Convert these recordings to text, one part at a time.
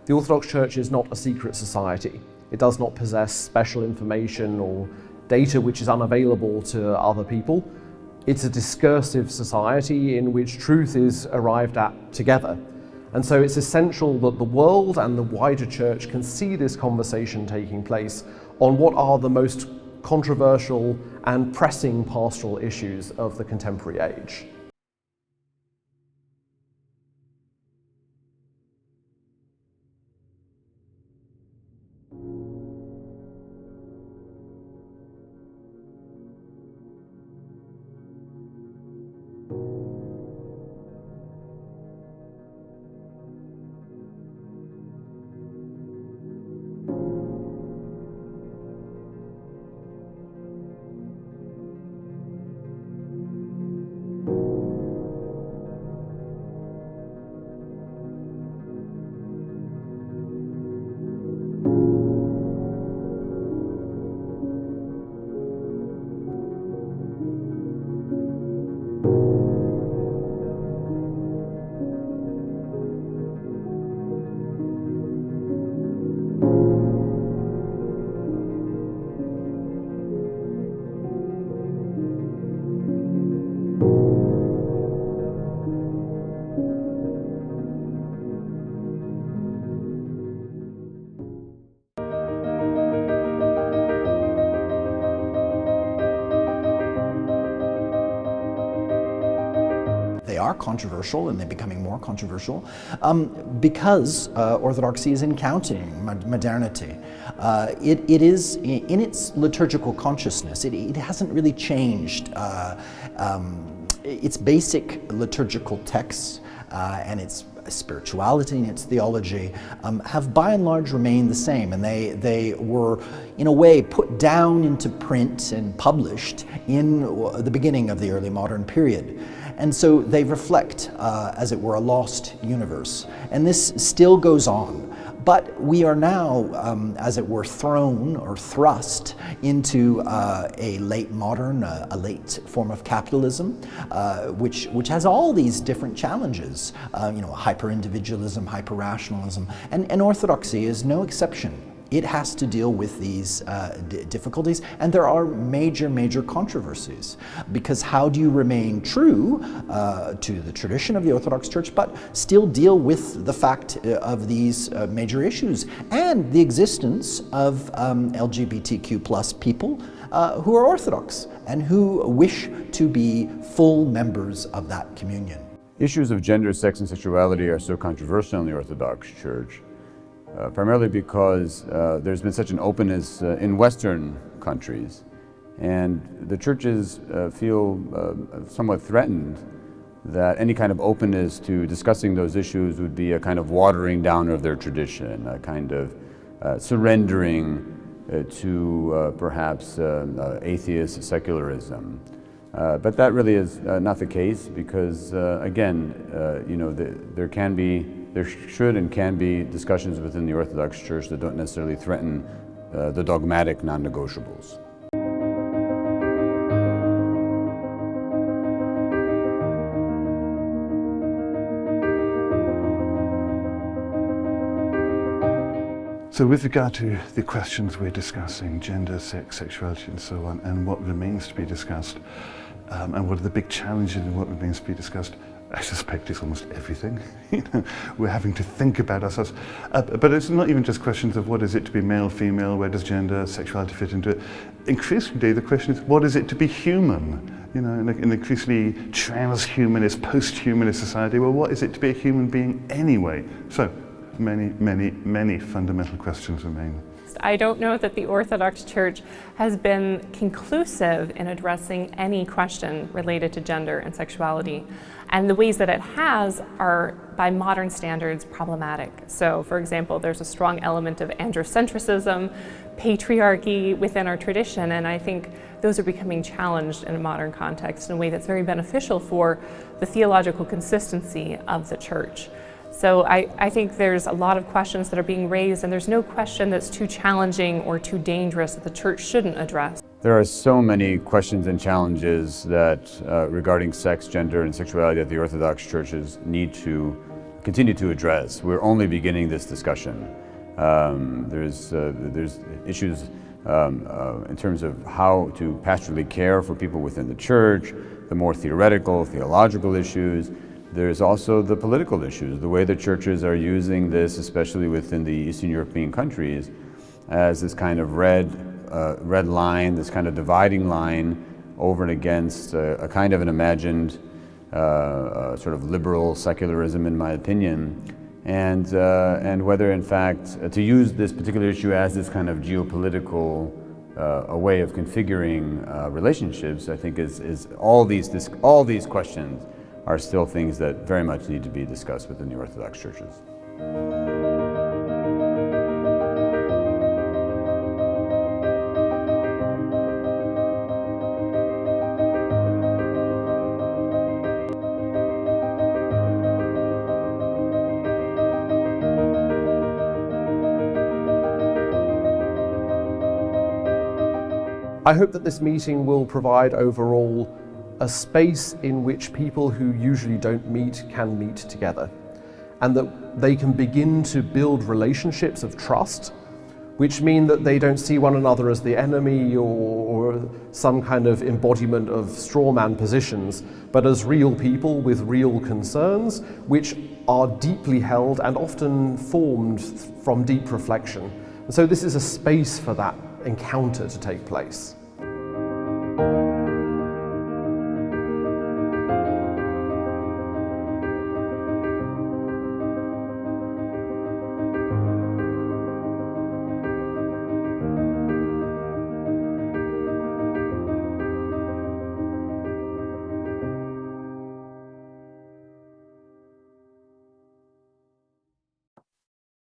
The Orthodox Church is not a secret society. It does not possess special information or data which is unavailable to other people. It's a discursive society in which truth is arrived at together. And so it's essential that the world and the wider church can see this conversation taking place on what are the most controversial and pressing pastoral issues of the contemporary age. They are controversial, and they're becoming more controversial because Orthodoxy is encountering modernity. It is, in its liturgical consciousness, it hasn't really changed. Its basic liturgical texts and its spirituality and its theology have by and large remained the same, and they were in a way put down into print and published in the beginning of the early modern period. And so they reflect, as it were, a lost universe. And this still goes on. But we are now, as it were, thrown or thrust into a late modern, a late form of capitalism, which has all these different challenges, hyper-individualism, hyper-rationalism, and Orthodoxy is no exception. It has to deal with these difficulties, and there are major controversies, because how do you remain true to the tradition of the Orthodox Church, but still deal with the fact of these major issues and the existence of LGBTQ plus people who are Orthodox and who wish to be full members of that communion. Issues of gender, sex, and sexuality are so controversial in the Orthodox Church. Primarily because there's been such an openness in Western countries, and the churches feel somewhat threatened that any kind of openness to discussing those issues would be a kind of watering down of their tradition, a kind of surrendering to perhaps atheist secularism. But that really is not the case, because again, there should and can be discussions within the Orthodox Church that don't necessarily threaten the dogmatic non-negotiables. So with regard to the questions we're discussing, gender, sex, sexuality and so on, and what remains to be discussed, and what are the big challenges in what remains to be discussed, I suspect it's almost everything. We're having to think about ourselves. But it's not even just questions of what is it to be male, female, where does gender, sexuality fit into it. Increasingly, the question is, what is it to be human? In an increasingly transhumanist, post-humanist society, well, what is it to be a human being anyway? So, many fundamental questions remain. I don't know that the Orthodox Church has been conclusive in addressing any question related to gender and sexuality. And the ways that it has are, by modern standards, problematic. So, for example, there's a strong element of androcentrism, patriarchy within our tradition, and I think those are becoming challenged in a modern context in a way that's very beneficial for the theological consistency of the Church. So I think there's a lot of questions that are being raised, and there's no question that's too challenging or too dangerous that the Church shouldn't address. There are so many questions and challenges that regarding sex, gender, and sexuality that the Orthodox churches need to continue to address. We're only beginning this discussion. There's issues in terms of how to pastorally care for people within the church, the more theoretical, theological issues. There's also the political issues, the way the churches are using this, especially within the Eastern European countries, as this kind of red line, this kind of dividing line over and against a kind of an imagined sort of liberal secularism, in my opinion, and whether in fact to use this particular issue as this kind of geopolitical a way of configuring relationships, I think is all these questions are still things that very much need to be discussed within the Orthodox churches. I hope that this meeting will provide overall a space in which people who usually don't meet can meet together, and that they can begin to build relationships of trust, which mean that they don't see one another as the enemy or some kind of embodiment of strawman positions, but as real people with real concerns, which are deeply held and often formed from deep reflection. And so this is a space for that encounter to take place.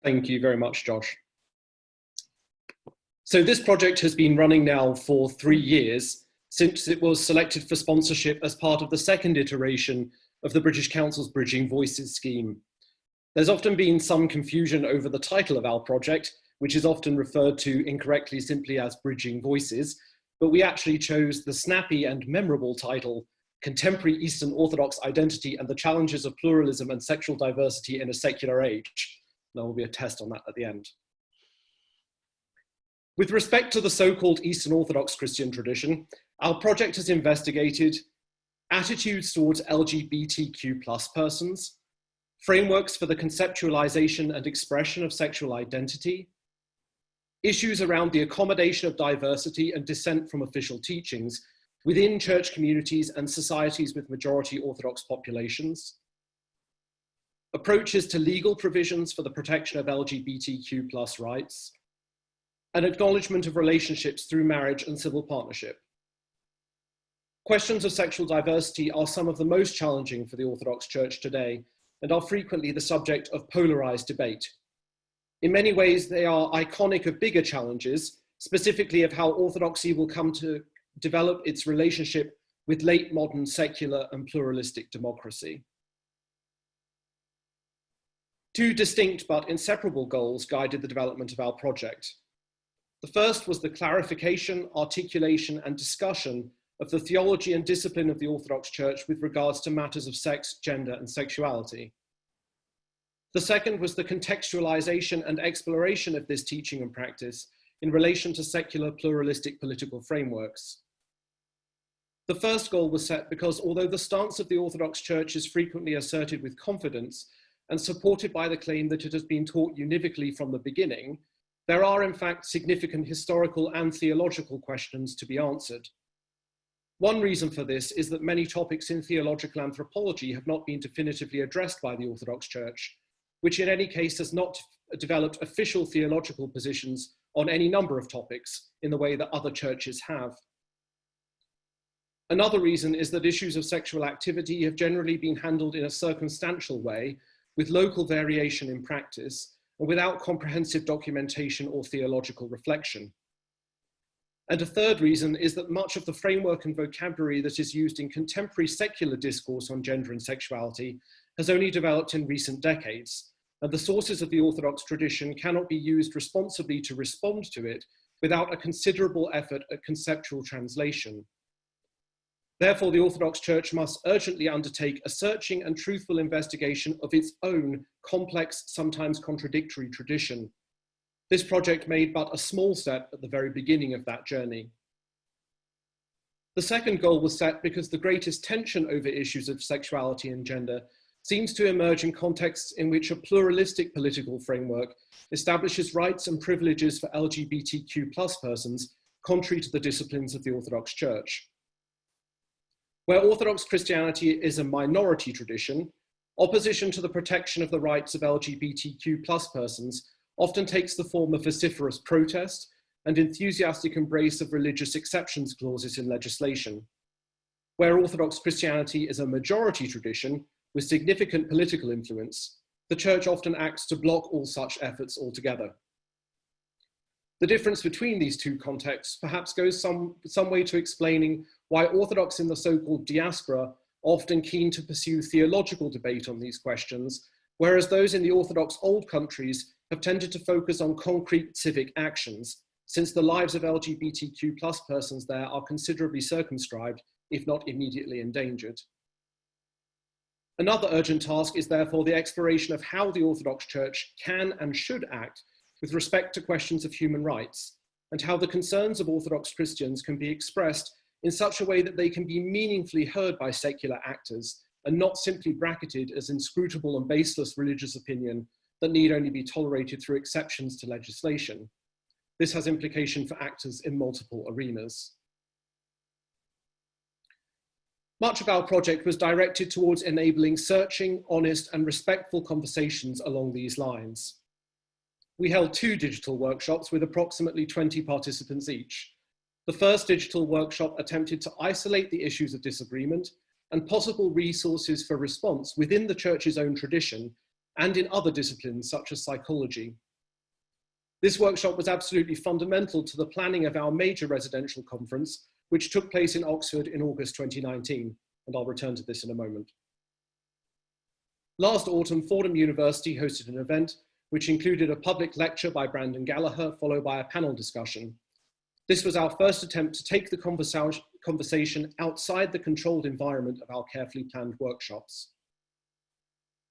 Thank you very much, Josh. So this project has been running now for 3 years, since it was selected for sponsorship as part of the second iteration of the British Council's Bridging Voices scheme. There's often been some confusion over the title of our project, which is often referred to incorrectly simply as Bridging Voices, but we actually chose the snappy and memorable title, Contemporary Eastern Orthodox Identity and the Challenges of Pluralism and Sexual Diversity in a Secular Age. There will be a test on that at the end. With respect to the so-called Eastern Orthodox Christian tradition, our project has investigated attitudes towards LGBTQ+ persons, frameworks for the conceptualization and expression of sexual identity, issues around the accommodation of diversity and dissent from official teachings within church communities and societies with majority Orthodox populations, approaches to legal provisions for the protection of LGBTQ+ rights, and acknowledgement of relationships through marriage and civil partnership. Questions of sexual diversity are some of the most challenging for the Orthodox Church today and are frequently the subject of polarized debate. In many ways, they are iconic of bigger challenges, specifically of how Orthodoxy will come to develop its relationship with late modern secular and pluralistic democracy. Two distinct but inseparable goals guided the development of our project. The first was the clarification, articulation, and discussion of the theology and discipline of the Orthodox Church with regards to matters of sex, gender, and sexuality. The second was the contextualization and exploration of this teaching and practice in relation to secular pluralistic political frameworks. The first goal was set because although the stance of the Orthodox Church is frequently asserted with confidence and supported by the claim that it has been taught univocally from the beginning, there are in fact significant historical and theological questions to be answered. One reason for this is that many topics in theological anthropology have not been definitively addressed by the Orthodox Church, which in any case has not developed official theological positions on any number of topics in the way that other churches have. Another reason is that issues of sexual activity have generally been handled in a circumstantial way, with local variation in practice, and without comprehensive documentation or theological reflection. And a third reason is that much of the framework and vocabulary that is used in contemporary secular discourse on gender and sexuality has only developed in recent decades, and the sources of the Orthodox tradition cannot be used responsibly to respond to it without a considerable effort at conceptual translation. Therefore, the Orthodox Church must urgently undertake a searching and truthful investigation of its own complex, sometimes contradictory tradition. This project made but a small step at the very beginning of that journey. The second goal was set because the greatest tension over issues of sexuality and gender seems to emerge in contexts in which a pluralistic political framework establishes rights and privileges for LGBTQ+ persons, contrary to the disciplines of the Orthodox Church. Where Orthodox Christianity is a minority tradition, opposition to the protection of the rights of LGBTQ+ persons often takes the form of vociferous protest and enthusiastic embrace of religious exceptions clauses in legislation. Where Orthodox Christianity is a majority tradition with significant political influence, the Church often acts to block all such efforts altogether. The difference between these two contexts perhaps goes some way to explaining why Orthodox in the so-called diaspora are often keen to pursue theological debate on these questions, whereas those in the Orthodox old countries have tended to focus on concrete civic actions, since the lives of LGBTQ+ persons there are considerably circumscribed, if not immediately endangered. Another urgent task is therefore the exploration of how the Orthodox Church can and should act with respect to questions of human rights, and how the concerns of Orthodox Christians can be expressed in such a way that they can be meaningfully heard by secular actors and not simply bracketed as inscrutable and baseless religious opinion that need only be tolerated through exceptions to legislation. This has implication for actors in multiple arenas. Much of our project was directed towards enabling searching, honest, and respectful conversations along these lines. We held 2 digital workshops with approximately 20 participants each. The first digital workshop attempted to isolate the issues of disagreement and possible resources for response within the Church's own tradition and in other disciplines such as psychology. This workshop was absolutely fundamental to the planning of our major residential conference, which took place in Oxford in August 2019, and I'll return to this in a moment. Last autumn, Fordham University hosted an event which included a public lecture by Brandon Gallaher, followed by a panel discussion. This was our first attempt to take the conversation outside the controlled environment of our carefully planned workshops.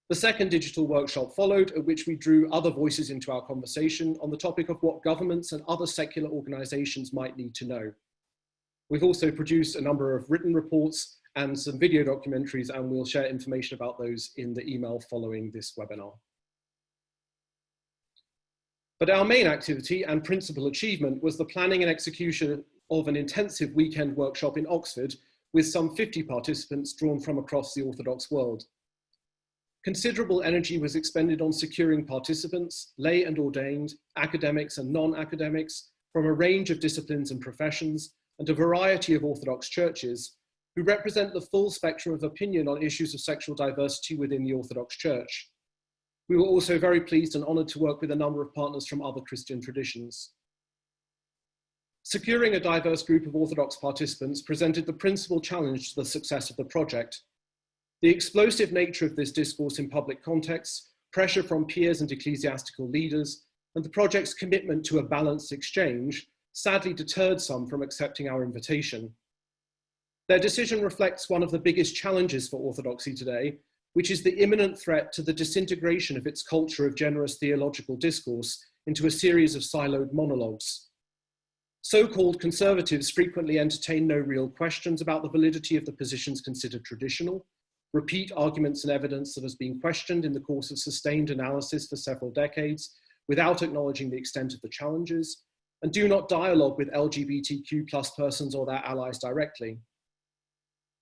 The second digital workshop followed, at which we drew other voices into our conversation on the topic of what governments and other secular organizations might need to know. We've also produced a number of written reports and some video documentaries, and we'll share information about those in the email following this webinar. But our main activity and principal achievement was the planning and execution of an intensive weekend workshop in Oxford with some 50 participants drawn from across the Orthodox world. Considerable energy was expended on securing participants, lay and ordained, academics and non-academics, from a range of disciplines and professions, and a variety of Orthodox churches, who represent the full spectrum of opinion on issues of sexual diversity within the Orthodox Church. We were also very pleased and honoured to work with a number of partners from other Christian traditions. Securing a diverse group of Orthodox participants presented the principal challenge to the success of the project. The explosive nature of this discourse in public contexts, pressure from peers and ecclesiastical leaders, and the project's commitment to a balanced exchange sadly deterred some from accepting our invitation. Their decision reflects one of the biggest challenges for Orthodoxy today, which is the imminent threat to the disintegration of its culture of generous theological discourse into a series of siloed monologues. So-called conservatives frequently entertain no real questions about the validity of the positions considered traditional, repeat arguments and evidence that has been questioned in the course of sustained analysis for several decades without acknowledging the extent of the challenges, and do not dialogue with LGBTQ+ persons or their allies directly.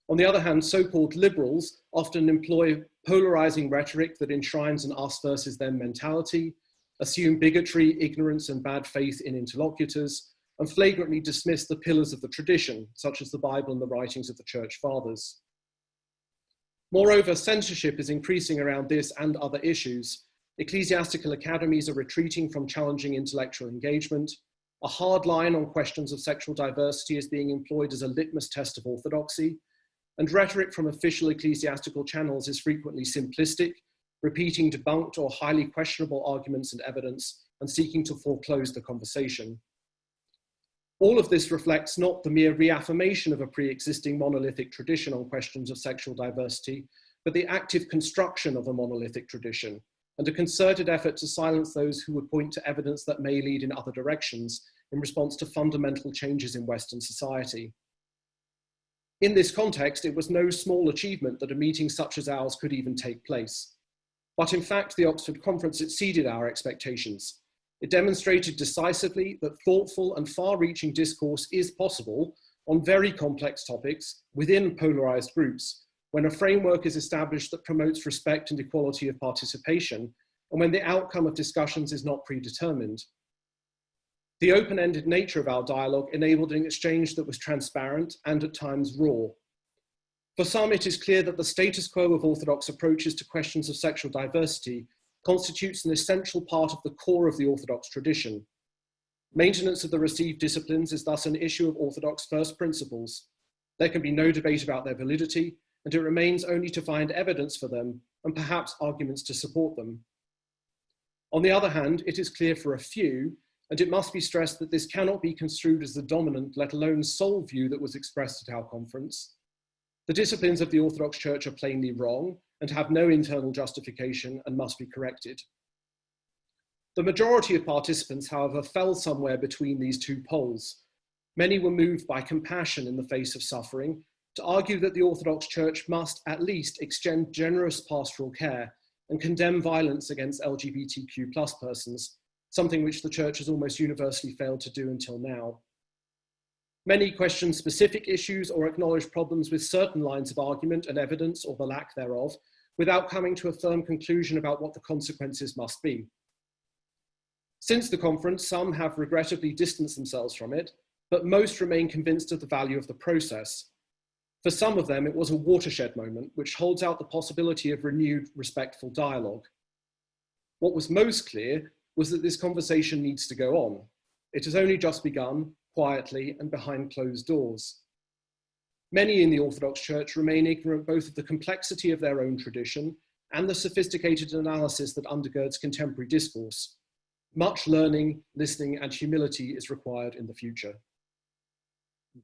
On the other hand, so-called liberals often employ polarizing rhetoric that enshrines an us versus them mentality, assume bigotry, ignorance, and bad faith in interlocutors, and flagrantly dismiss the pillars of the tradition, such as the Bible and the writings of the Church Fathers. Moreover, censorship is increasing around this and other issues. Ecclesiastical academies are retreating from challenging intellectual engagement. A hard line on questions of sexual diversity is being employed as a litmus test of orthodoxy, and rhetoric from official ecclesiastical channels is frequently simplistic, repeating debunked or highly questionable arguments and evidence, and seeking to foreclose the conversation. All of this reflects not the mere reaffirmation of a pre-existing monolithic tradition on questions of sexual diversity, but the active construction of a monolithic tradition and a concerted effort to silence those who would point to evidence that may lead in other directions in response to fundamental changes in Western society. In this context, it was no small achievement that a meeting such as ours could even take place. But in fact, the Oxford Conference exceeded our expectations. It demonstrated decisively that thoughtful and far-reaching discourse is possible on very complex topics within polarized groups, when a framework is established that promotes respect and equality of participation, and when the outcome of discussions is not predetermined. The open-ended nature of our dialogue enabled an exchange that was transparent and at times raw. For some, it is clear that the status quo of Orthodox approaches to questions of sexual diversity constitutes an essential part of the core of the Orthodox tradition. Maintenance of the received disciplines is thus an issue of Orthodox first principles. There can be no debate about their validity, and it remains only to find evidence for them and perhaps arguments to support them. On the other hand, it is clear for a few, and it must be stressed that this cannot be construed as the dominant, let alone sole view that was expressed at our conference. The disciplines of the Orthodox Church are plainly wrong and have no internal justification and must be corrected. The majority of participants, however, fell somewhere between these two poles. Many were moved by compassion in the face of suffering to argue that the Orthodox Church must at least extend generous pastoral care and condemn violence against LGBTQ+ persons, something which the Church has almost universally failed to do until now. Many question specific issues or acknowledge problems with certain lines of argument and evidence or the lack thereof, without coming to a firm conclusion about what the consequences must be. Since the conference, some have regrettably distanced themselves from it, but most remain convinced of the value of the process. For some of them, it was a watershed moment, which holds out the possibility of renewed, respectful dialogue. What was most clear was that this conversation needs to go on. It has only just begun, quietly and behind closed doors. Many in the Orthodox Church remain ignorant both of the complexity of their own tradition and the sophisticated analysis that undergirds contemporary discourse. Much learning, listening, and humility is required in the future.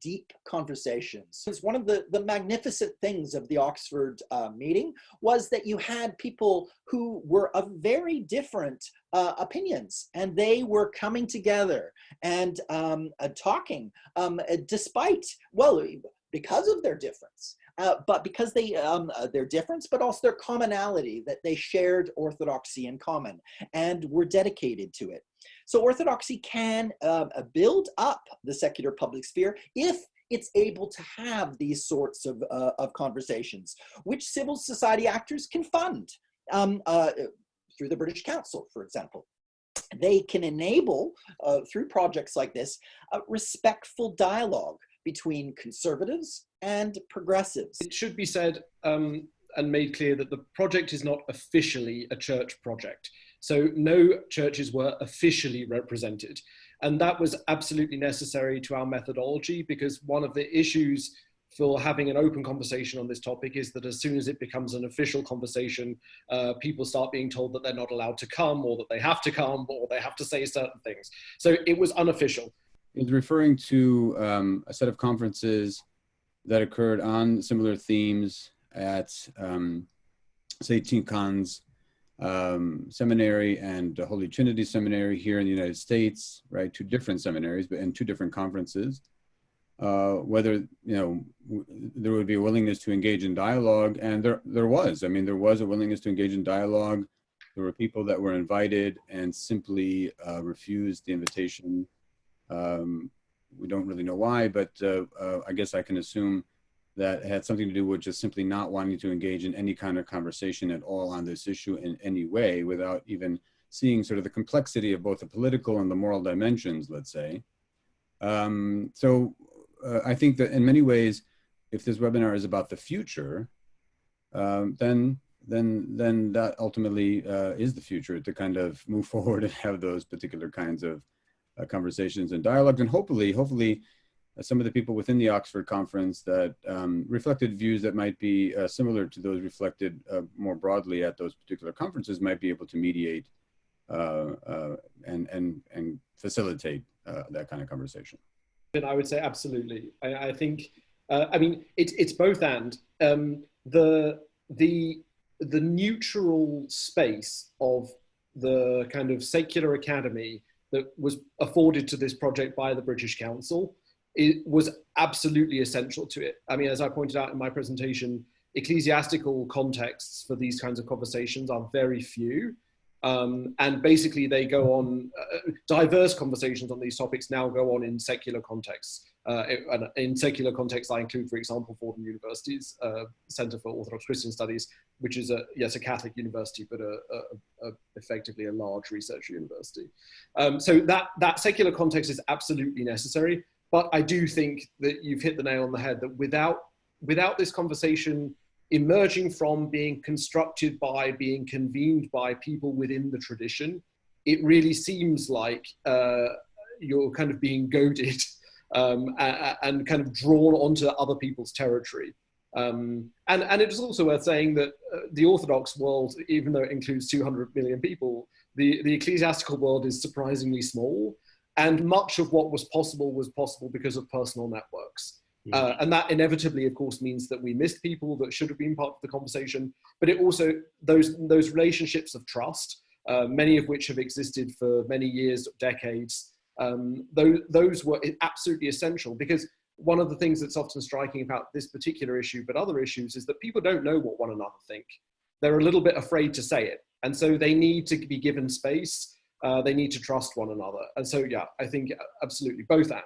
Deep conversations. It's one of the magnificent things of the Oxford meeting was that you had people who were of very different opinions, and they were coming together and talking despite, well, because of their difference, but because their difference, but also their commonality, that they shared orthodoxy in common and were dedicated to it. So orthodoxy can build up the secular public sphere if it's able to have these sorts of conversations, which civil society actors can fund through the British Council, for example. They can enable, through projects like this, a respectful dialogue between conservatives and progressives. It should be said and made clear that the project is not officially a church project. So no churches were officially represented. And that was absolutely necessary to our methodology, because one of the issues for having an open conversation on this topic is that as soon as it becomes an official conversation, people start being told that they're not allowed to come, or that they have to come, or they have to say certain things. So it was unofficial. It's referring to a set of conferences that occurred on similar themes at, say, Tinkan's seminary and Holy Trinity Seminary here in the United States, right? Two different seminaries, but in two different conferences. Whether, there would be a willingness to engage in dialogue, and there was. I mean, there was a willingness to engage in dialogue. There were people that were invited and simply refused the invitation. We don't really know why, but I guess I can assume that it had something to do with just simply not wanting to engage in any kind of conversation at all on this issue in any way, without even seeing sort of the complexity of both the political and the moral dimensions, let's say. So I think that in many ways, if this webinar is about the future, then that ultimately is the future, to kind of move forward and have those particular kinds of conversations and dialogues. And hopefully some of the people within the Oxford Conference that reflected views that might be similar to those reflected more broadly at those particular conferences might be able to mediate and facilitate that kind of conversation. And I would say absolutely. I think, I mean, it's both and. The neutral space of the kind of secular academy that was afforded to this project by the British Council, it was absolutely essential to it. I mean, as I pointed out in my presentation, ecclesiastical contexts for these kinds of conversations are very few. And basically they go on, diverse conversations on these topics now go on in secular contexts. In secular contexts, I include, for example, Fordham University's Centre for Orthodox Christian Studies, which is a Catholic university, but effectively a large research university. So that secular context is absolutely necessary. But I do think that you've hit the nail on the head, that without this conversation emerging from, being constructed by, being convened by people within the tradition, it really seems like you're kind of being goaded and kind of drawn onto other people's territory. And it is also worth saying that the Orthodox world, even though it includes 200 million people, the ecclesiastical world is surprisingly small. And much of what was possible because of personal networks. And that inevitably, of course, means that we missed people that should have been part of the conversation. But it also, those relationships of trust, many of which have existed for many years, decades, those were absolutely essential, because one of the things that's often striking about this particular issue, but other issues, is that people don't know what one another think. They're a little bit afraid to say it. And so they need to be given space. They need to trust one another. And so, yeah, I think absolutely both and.